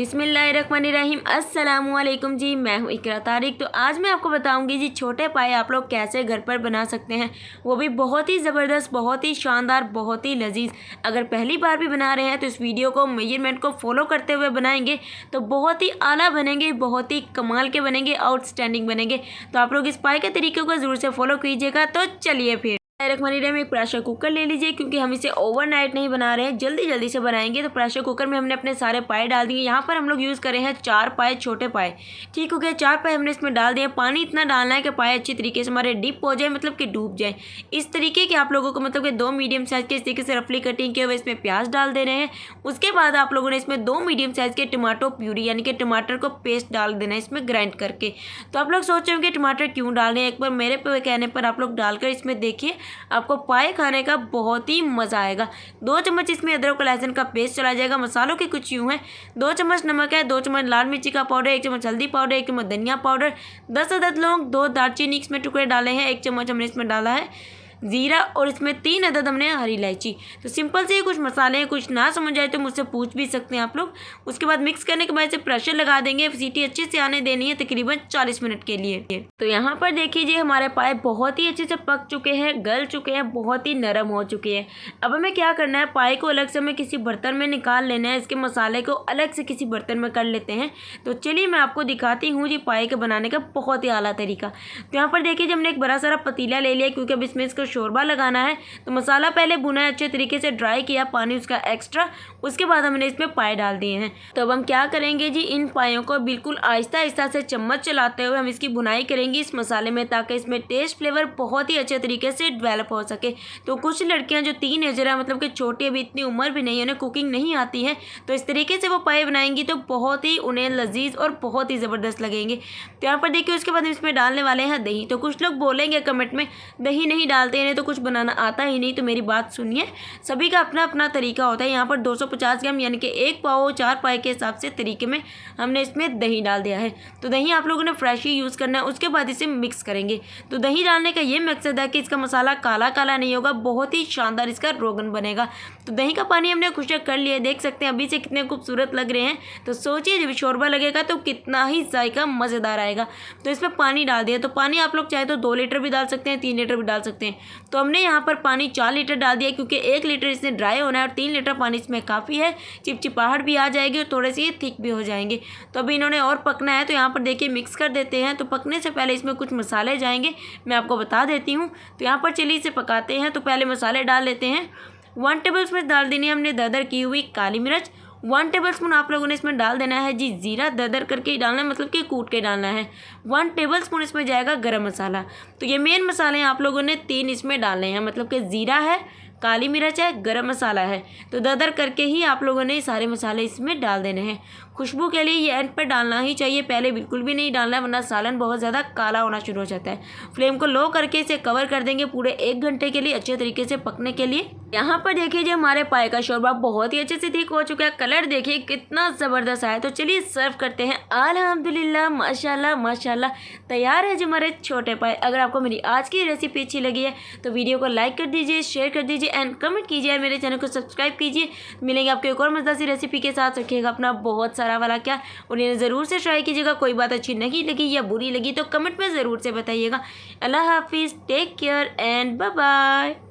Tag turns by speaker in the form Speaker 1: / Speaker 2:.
Speaker 1: बिस्मिल्लाहिर्रहमानिर्रहीम अस्सलामुअलैकुम जी। मैं हूँ इकरा तारिक। तो आज मैं आपको बताऊंगी जी छोटे पाए आप लोग कैसे घर पर बना सकते हैं, वो भी बहुत ही ज़बरदस्त, बहुत ही शानदार, बहुत ही लजीज। अगर पहली बार भी बना रहे हैं तो इस वीडियो को मेजरमेंट को फॉलो करते हुए बनाएंगे तो बहुत ही आला बनेंगे, बहुत ही कमाल के बनेंगे, आउटस्टैंडिंग बनेंगे। तो आप लोग इस पाए के तरीके को ज़रूर से फॉलो कीजिएगा। तो चलिए फिर रखमानी में एक प्रेशर कुकर ले लीजिए, क्योंकि हम इसे ओवरनाइट नहीं बना रहे हैं, जल्दी जल्दी से बनाएंगे। तो प्रेशर कुकर में हमने अपने सारे पाए डाल दिए। यहाँ पर हम लोग यूज़ कर रहे हैं 4 पाए, छोटे पाए। ठीक हो गया, 4 पाए हमने इसमें डाल दिए। पानी इतना डालना है कि पाए अच्छी तरीके से हमारे डिप हो जाए, मतलब कि डूब जाए। इस तरीके के आप लोगों को, मतलब कि 2 मीडियम साइज़ के इस तरीके से रफली कटिंग किए हुए इसमें प्याज डाल दे रहे हैं। उसके बाद आप लोगों ने इसमें 2 मीडियम साइज़ के टमाटो प्यूरी, यानी कि टमाटर को पेस्ट डाल देना है इसमें ग्राइंड करके। तो आप लोग सोच रहे होंगे टमाटर क्यों डाल रहे हैं, एक बार मेरे कहने पर आप लोग डालकर इसमें देखिए, आपको पाए खाने का बहुत ही मज़ा आएगा। 2 चम्मच इसमें अदरक और लहसुन का पेस्ट चला जाएगा। मसालों के कुछ यूँ हैं, 2 चम्मच नमक है, 2 चम्मच लाल मिर्ची का पाउडर, 1 चम्मच हल्दी पाउडर, 1 चम्मच धनिया पाउडर, 10 अदद लौंग, 2 दालचीनी इसमें टुकड़े डाले हैं, 1 चम्मच हमने इसमें डाला है ज़ीरा, और इसमें 3 अदद हमने हरी इलायची। तो सिंपल से कुछ मसाले हैं, कुछ ना समझ आए तो मुझसे पूछ भी सकते हैं आप लोग। उसके बाद मिक्स करने के बाद इसे प्रेशर लगा देंगे। सीटी अच्छे से आने देनी है, तकरीबन 40 मिनट के लिए। तो यहाँ पर देखिए हमारे पाए बहुत ही अच्छे से पक चुके हैं, गल चुके हैं, बहुत ही नरम हो चुके हैं। अब हमें क्या करना है, पाए को अलग से हमें किसी बर्तन में निकाल लेना है। इसके मसाले को अलग से किसी बर्तन में कर लेते हैं। तो चलिए मैं आपको दिखाती हूँ जी पाए के बनाने का बहुत ही आला तरीका। तो यहाँ पर देखिए हमने एक बड़ा सारा पतीला ले लिया, क्योंकि अब इसमें इसको शोरबा लगाना है। तो मसाला पहले भुना है, अच्छे तरीके से ड्राई किया, पानी उसका एक्स्ट्रा। उसके बाद हमने इसमें पाए डाल दिए हैं। तो अब हम क्या करेंगे जी, इन पायों को बिल्कुल आहिस्ता आहिस्ता से चम्मच चलाते हुए हम इसकी भुनाई करेंगे इस मसाले में, ताकि इसमें टेस्ट फ्लेवर बहुत ही अच्छे तरीके से डेवलप हो सके। तो कुछ लड़कियां जो टीनेजर है, मतलब कि छोटी, अभी इतनी उम्र भी नहीं है, उन्हें कुकिंग नहीं आती है, तो इस तरीके से वो पाए बनाएंगी तो बहुत ही उन्हें लजीज और बहुत ही ज़बरदस्त लगेंगे। तो यहाँ पर देखिए उसके बाद हम इसमें डालने वाले हैं दही। तो कुछ लोग बोलेंगे कमेंट में दही नहीं डालते हैं तो कुछ बनाना आता ही नहीं। तो मेरी बात सुनिए, सभी का अपना अपना तरीका होता है। यहाँ पर 250 ग्राम, यानी कि 1 पाव 4 पाए के हिसाब से तरीके में हमने इसमें दही डाल दिया है। तो दही आप लोगों ने फ्रेश ही यूज़ करना है। उसके बाद इसे मिक्स करेंगे। तो दही डालने का ये मकसद है कि इसका मसाला काला काला नहीं होगा, बहुत ही शानदार इसका रोगन बनेगा। तो दही का पानी हमने खुशक कर लिया, देख सकते हैं अभी से कितने खूबसूरत लग रहे हैं। तो सोचिए जब शोरबा लगेगा तो कितना ही जायका मज़ेदार आएगा। तो इसमें पानी डाल दिया। तो पानी आप लोग चाहे तो 2 लीटर भी डाल सकते हैं, 3 लीटर भी डाल सकते हैं। तो हमने यहाँ पर पानी 4 लीटर डाल दिया, क्योंकि 1 लीटर इसमें ड्राई होना है और 3 लीटर पानी इसमें काफ़ी है। चिपचिपाहट भी आ जाएगी और थोड़े से ये थिक भी हो जाएंगे। तो अभी इन्होंने और पकना है। तो यहाँ पर देखिए मिक्स कर देते हैं। तो पकने से पहले इसमें कुछ मसाले जाएंगे, मैं आपको बता देती हूँ। तो यहाँ पर चलिए इसे पकाते हैं। तो पहले मसाले डाल लेते हैं। 1 टेबल स्पून डाल देनी है हमने दरदर की हुई काली मिर्च। 1 टेबल स्पून आप लोगों ने इसमें डाल देना है जी ज़ीरा, दरदर करके ही डालना है, मतलब कि कूट के डालना है। 1 टेबल स्पून इसमें जाएगा गरम मसाला। तो ये मेन मसाले हैं, आप लोगों ने 3 इसमें डालने हैं, मतलब कि ज़ीरा है, काली मिर्च है, गरम मसाला है। तो दरदर करके ही आप लोगों ने सारे मसाले इसमें डाल देने हैं। खुशबू के लिए ये एंड पर डालना ही चाहिए, पहले बिल्कुल भी नहीं डालना है, वरना सालन बहुत ज़्यादा काला होना शुरू हो जाता है। फ्लेम को लो करके इसे कवर कर देंगे पूरे 1 घंटे के लिए, अच्छे तरीके से पकने के लिए। यहाँ पर देखिए जी हमारे पाए का शोरबा बहुत ही अच्छे से ठीक हो चुका है। कलर देखिए कितना ज़बरदस्त आया। तो चलिए सर्व करते हैं। अल्हम्दुलिल्लाह, माशाल्लाह माशाल्लाह, तैयार है जी हमारे छोटे पाए। अगर आपको मेरी आज की रेसिपी अच्छी लगी है तो वीडियो को लाइक कर दीजिए, शेयर कर दीजिए एंड कमेंट कीजिए, मेरे चैनल को सब्सक्राइब कीजिए। मिलेंगे आपको एक और मज़ेदार सी रेसिपी के साथ। रखिएगा अपना बहुत सारा वाला क्या, उन्हें ज़रूर से ट्राई कीजिएगा। कोई बात अच्छी नहीं लगी या बुरी लगी तो कमेंट में ज़रूर से बताइएगा। अल्लाह हाफिज़, take care and bye bye.